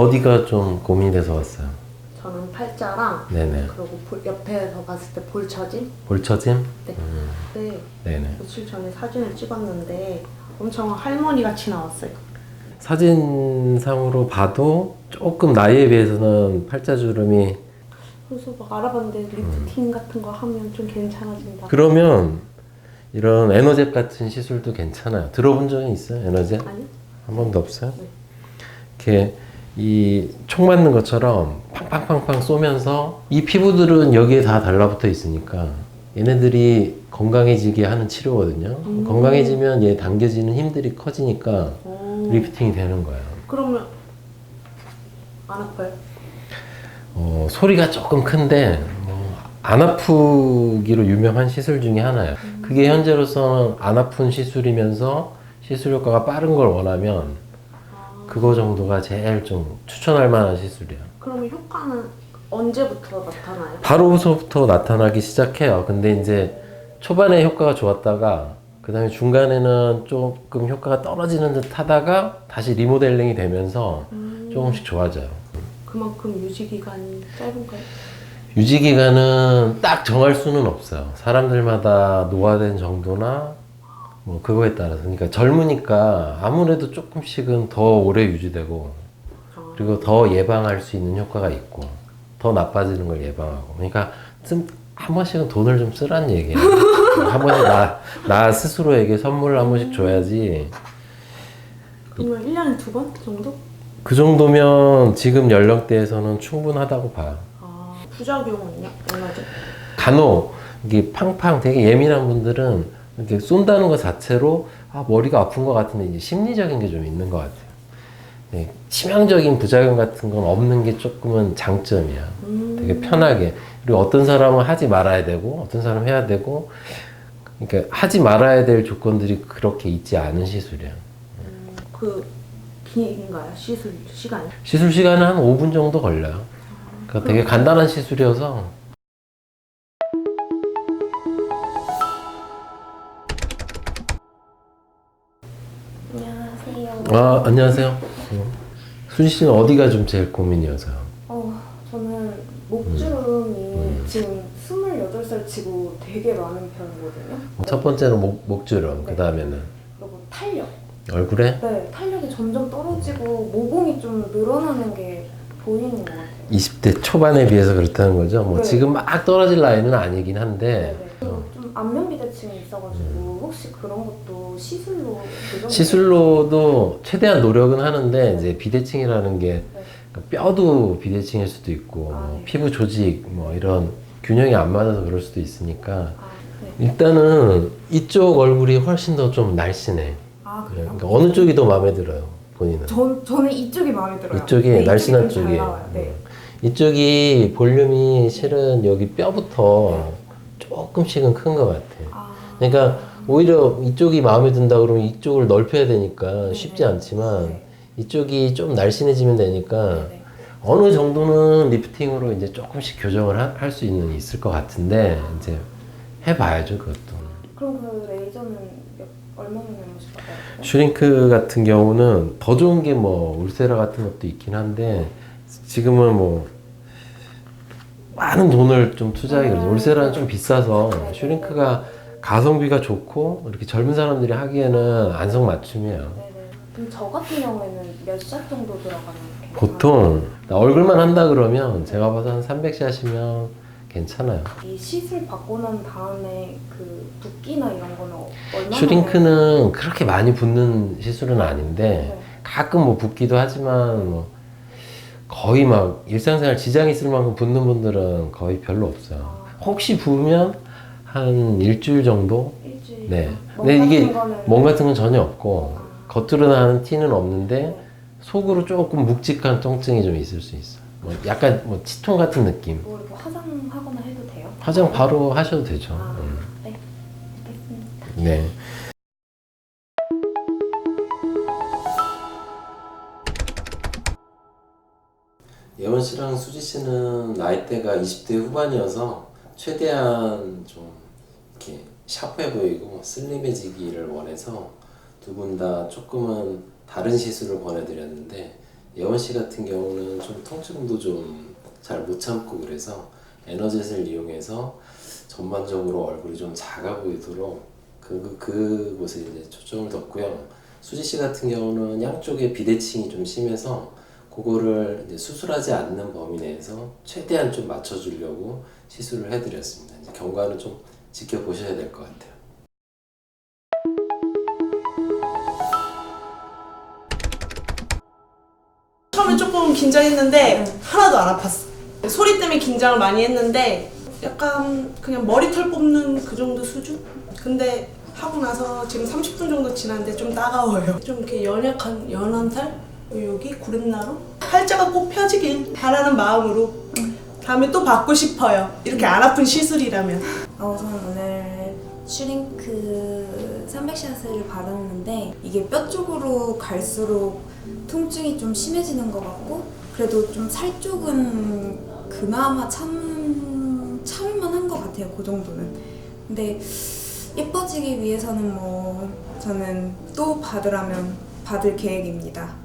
어디가 좀 고민이 돼서 왔어요? 저는 팔자랑 네네. 그리고 옆에서 봤을 때 볼처짐? 볼처짐? 네. 네. 네네. 며칠 전에 사진을 찍었는데 엄청 할머니 같이 나왔어요. 사진상으로 봐도 조금 나이에 비해서는 팔자주름이. 그래서 막 알아봤는데 리프팅 같은 거 하면 좀 괜찮아진다. 그러면 이런 에너젯 같은 시술도 괜찮아요. 들어본 적은 있어요? 에너젯? 아니요? 한 번도 없어요? 네. 이렇게 이 총 맞는 것처럼 팡팡팡팡 쏘면서 이 피부들은 여기에 다 달라붙어 있으니까 얘네들이 건강해지게 하는 치료거든요. 건강해지면 얘 당겨지는 힘들이 커지니까 리프팅이 되는 거예요. 그러면 안 아파요? 소리가 조금 큰데 안 아프기로 유명한 시술 중에 하나예요. 그게 현재로서는 안 아픈 시술이면서 시술 효과가 빠른 걸 원하면 그거 정도가 제일 좀 추천할 만한 시술이에요. 그러면 효과는 언제부터 나타나요? 바로서부터 나타나기 시작해요. 근데 이제 초반에 효과가 좋았다가 그 다음에 중간에는 조금 효과가 떨어지는 듯 하다가 다시 리모델링이 되면서 조금씩 좋아져요. 그만큼 유지 기간이 짧은가요? 유지 기간은 딱 정할 수는 없어요. 사람들마다 노화된 정도나 뭐 그거에 따라서. 그러니까 젊으니까 아무래도 조금씩은 더 오래 유지되고 그리고 더 예방할 수 있는 효과가 있고 더 나빠지는 걸 예방하고. 그러니까 한 번씩은 돈을 좀 쓰란 얘기예요. 한 번씩 나 스스로에게 선물을 한 번씩 줘야지. 그러면 1년에 2번 정도? 그 정도면 지금 연령대에서는 충분하다고 봐요. 부작용은요? 얼마죠? 간혹 이게 팡팡 되게 예민한 분들은 이렇게 쏜다는 것 자체로 머리가 아픈 것 같은데 이제 심리적인 게 좀 있는 것 같아요. 네, 치명적인 부작용 같은 건 없는 게 조금은 장점이야. 되게 편하게. 그리고 어떤 사람은 하지 말아야 되고 어떤 사람은 해야 되고, 그러니까 하지 말아야 될 조건들이 그렇게 있지 않은 시술이야. 그 긴가요? 시술 시간이? 시술 시간은 한 5분 정도 걸려요. 그러니까 되게 간단한 시술이어서. 안녕하세요. 안녕하세요. 순희 씨는 어디가 좀 제일 고민이어서요? 저는 목주름이 지금 28살 치고 되게 많은 편이거든요. 첫 번째는 목주름, 네. 그 다음에는 그리고 탄력. 얼굴에? 네, 탄력이 점점 떨어지고 모공이 좀 늘어나는 게 보이는 것 같아요. 20대 초반에 비해서 그렇다는 거죠? 뭐 네. 지금 막 떨어질 나이는 아니긴 한데. 네네. 좀 안면 비대칭이 있어가지고 혹시 그런 것도 시술로 교정이 시술로도 최대한 노력은 하는데 이제 비대칭이라는 게 네. 뼈도 비대칭일 수도 있고 뭐 네. 피부 조직 뭐 이런 균형이 안 맞아서 그럴 수도 있으니까 네. 일단은 이쪽 얼굴이 훨씬 더 좀 날씬해. 그래요? 그러니까 어느 쪽이 더 마음에 들어요, 본인은? 저는 이쪽이 마음에 들어요. 이쪽이 네, 날씬한 이쪽이 좀 쪽이. 잘 나와요. 네. 이쪽이 볼륨이 실은 여기 뼈부터 조금씩은 큰 것 같아요. 그러니까 오히려 이쪽이 마음에 든다 그러면 이쪽을 넓혀야 되니까 쉽지 않지만 네. 이쪽이 좀 날씬해지면 되니까 네. 어느 정도는 리프팅으로 이제 조금씩 교정을 할 수 있을 것 같은데 이제 해봐야죠, 그것도. 그럼 그 레이저는 얼마 만에 한 번씩 받아요? 슈링크 같은 경우는 더 좋은 게 뭐 울세라 같은 것도 있긴 한데 지금은 뭐 많은 돈을 좀 투자하기로. 울세라는 좀 비싸서 슈링크가 가성비가 좋고 이렇게 젊은 사람들이 하기에는 안성맞춤이에요. 네네. 그럼 저 같은 경우에는 몇 샷 정도 들어가는 게 보통 얼굴만 한다 그러면 제가 봐서 한 300샷이면 괜찮아요. 이 시술 받고 난 다음에 그 붓기나 이런 거는 얼마나 슈링크는 그렇게 많이 붓는 시술은 아닌데 네. 가끔 뭐 붓기도 하지만 뭐 거의 막 일상생활 지장 있을 만큼 붓는 분들은 거의 별로 없어요. 혹시 부으면 한 일주일 정도? 일주일? 네. 멍 근데 이게 같은 거는 멍 같은 건 전혀 없고 겉으로 나는 티는 없는데 네. 속으로 조금 묵직한 통증이 좀 있을 수 있어요. 뭐 약간 뭐 치통 같은 느낌. 뭐 이렇게 화장하거나 해도 돼요? 화장 바로 하셔도 되죠. 네. 알겠습니다. 네. 예원 씨랑 수지 씨는 나이대가 20대 후반이어서 최대한 좀 이렇게 샤프해 보이고 슬림해지기를 원해서 두 분 다 조금은 다른 시술을 권해드렸는데 예원 씨 같은 경우는 좀 통증도 좀 잘 못 참고 그래서 에너젯을 이용해서 전반적으로 얼굴이 좀 작아 보이도록 그곳에 이제 초점을 뒀고요. 수지 씨 같은 경우는 양쪽에 비대칭이 좀 심해서 그거를 이제 수술하지 않는 범위 내에서 최대한 좀 맞춰주려고 시술을 해드렸습니다. 이제 경과는 좀 지켜보셔야 될 것 같아요. 처음에 조금 긴장했는데 하나도 안 아팠어. 소리 때문에 긴장을 많이 했는데 약간 그냥 머리털 뽑는 그 정도 수준? 근데 하고 나서 지금 30분 정도 지났는데 좀 따가워요. 좀 이렇게 연한 살? 여기 구렛나루? 팔자가 꼭 펴지길 바라는 마음으로 다음에 또 받고 싶어요. 이렇게 안 아픈 시술이라면. 저는 오늘 슈링크 300샷을 받았는데 이게 뼈 쪽으로 갈수록 통증이 좀 심해지는 것 같고 그래도 좀 살 쪽은 그나마 참을만한 것 같아요. 그 정도는. 근데 예뻐지기 위해서는 저는 또 받으라면 받을 계획입니다.